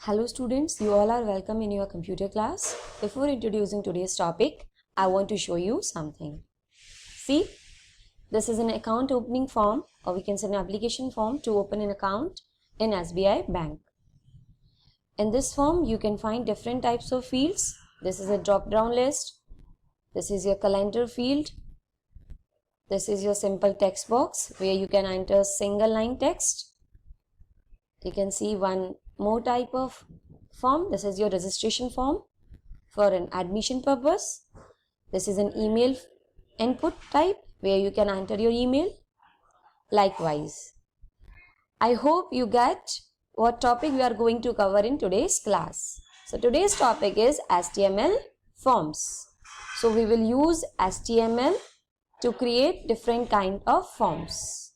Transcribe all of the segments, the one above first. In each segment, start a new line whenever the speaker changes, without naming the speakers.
Hello students, you all are welcome in your computer class. Before introducing today's topic, I want to show you something. See, this is an account opening form, or we can say an application form to open an account in SBI Bank. In this form, you can find different types of fields. This is a drop-down list. This is your calendar field. This is your simple text box where you can enter single line text. You can see one more type of form. This is your registration form for an admission purpose. This is an email input type where you can enter your email. Likewise, I hope you get what topic we are going to cover in today's class. So today's topic is HTML forms. So we will use HTML to create different kind of forms.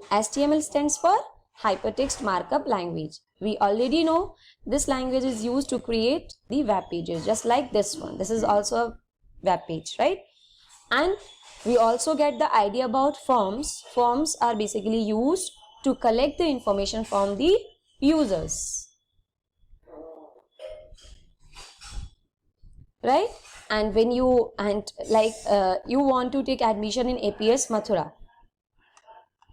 HTML stands for Hypertext Markup Language. We already know this language is used to create the web pages, just like this one. This is also a web page, right? And we also get the idea about forms. Forms are basically used to collect the information from the users, right? And when you you want to take admission in APS Mathura,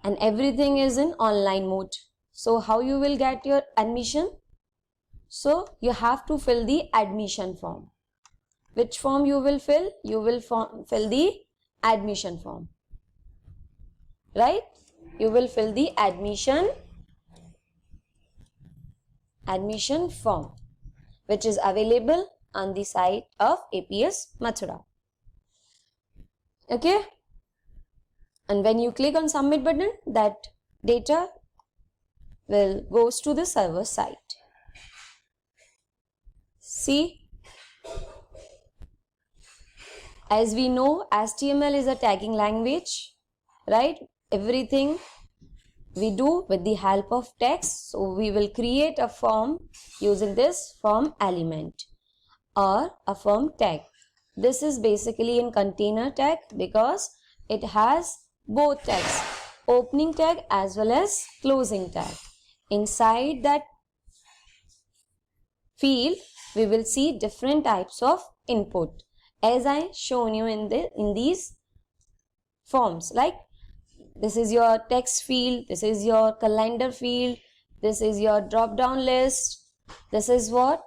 and everything is in online mode. So how you will get your admission? So you have to fill the admission form. Which form you will fill? You will fill the admission form, right? You will fill the admission form, which is available on the site of APS Mathura. Okay? And when you click on submit button, that data will goes to the server site. See, as we know, HTML is a tagging language, right? Everything we do with the help of text. So we will create a form using this form element or a form tag. This is basically in container tag because it has both tags, opening tag as well as closing tag. Inside that field, we will see different types of input, as I shown you in these forms. Like this is your text field, this is your calendar field, this is your drop down list, this is what?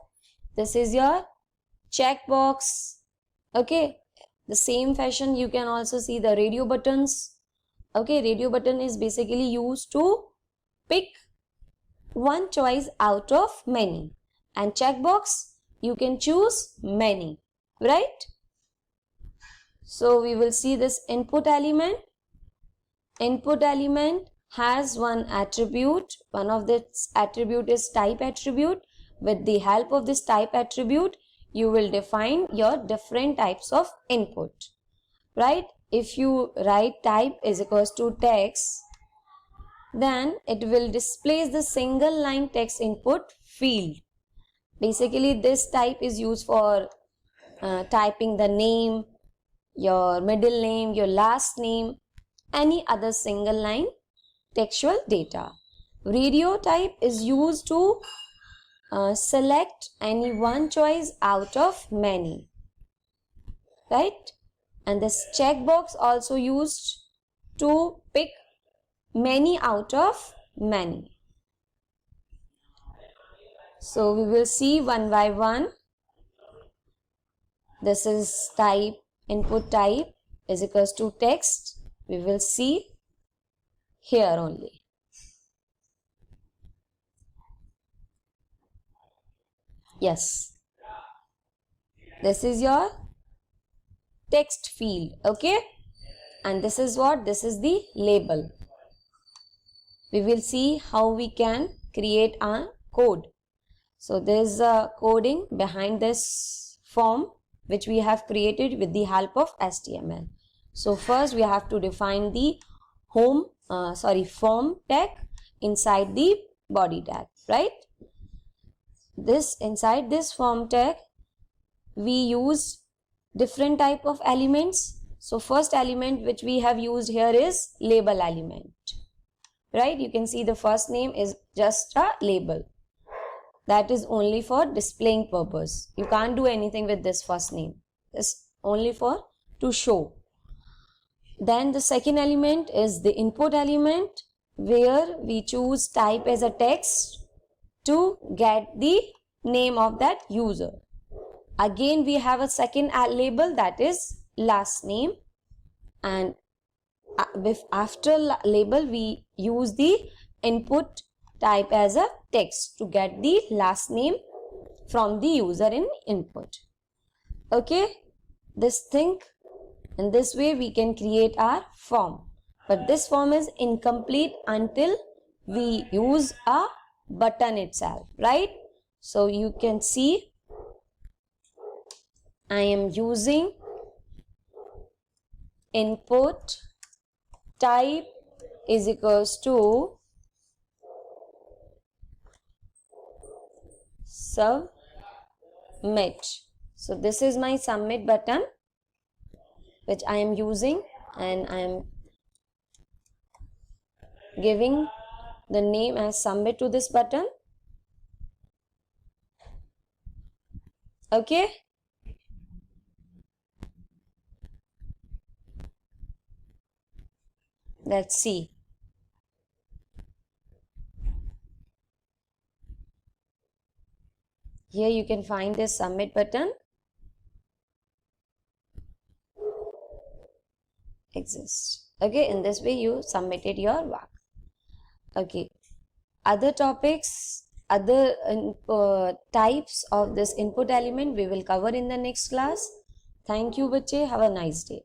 This is your checkbox. Okay, the same fashion you can also see the radio buttons. Okay, radio button is basically used to pick one choice out of many, and checkbox you can choose many, right? So we will see this input element. Input element has one attribute. One of this attribute is type attribute. With the help of this type attribute, you will define your different types of input, right? If you write type is equals to text, then it will display the single line text input field. Basically, this type is used for typing the name, your middle name, your last name, any other single line textual data. Radio type is used to select any one choice out of many, right? And this checkbox also used to pick many out of many. So we will see one by one. This is type, input type is equals to text. We will see here only. Yes, this is your text field, okay? And this is what? This is the label. We will see how we can create a code. So there is a coding behind this form which we have created with the help of HTML. So first we have to define the form tag inside the body tag, right? Inside this form tag, we use different type of elements. So first element which we have used here is label element, right? You can see the first name is just a label. that is only for displaying purpose. You can't do anything with this first name. It's only for to show. Then the second element is the input element, where we choose type as a text to get the name of that user. Again, we have a second label, that is last name, and after label we use the input type as a text to get the last name from the user in input. Okay, in this way we can create our form, but this form is incomplete until we use a button itself, right? So you can see I am using input type is equals to submit. So this is my submit button which I am using, and I am giving the name as submit to this button. Okay, let's see. Here you can find this submit button exists. Okay, in this way you submitted your work. Okay, other topics, other types of this input element we will cover in the next class. Thank you, bache. Have a nice day.